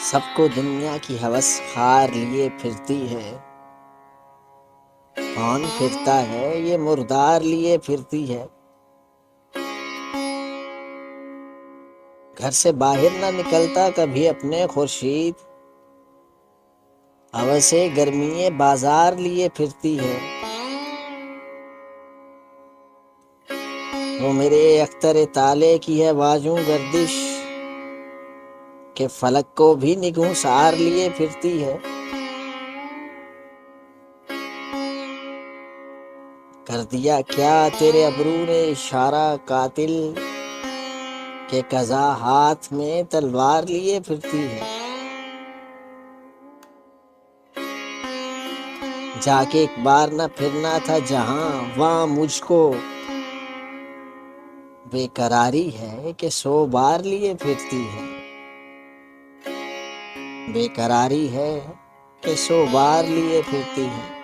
सबको दुनिया की हवस हार लिए फिरती है। कौन फिरता है ये मुर्दार लिए फिरती है। घर से बाहर ना निकलता कभी अपने खुर्शीद, हवसे गर्मीए बाजार लिए फिरती है। वो मेरे अख्तर ताले की है बाजू गर्दिश, के फलक को भी निगूं सार लिए फिरती है। कर दिया क्या तेरे अबरू ने इशारा कातिल, के कज़ा हाथ में तलवार लिए फिरती है। जाके एक बार न फिरना था जहां वहां मुझको बेकरारी है कि 100 बार लिए फिरती है। बेकरारी है कि 100 बार लिए फिरती है।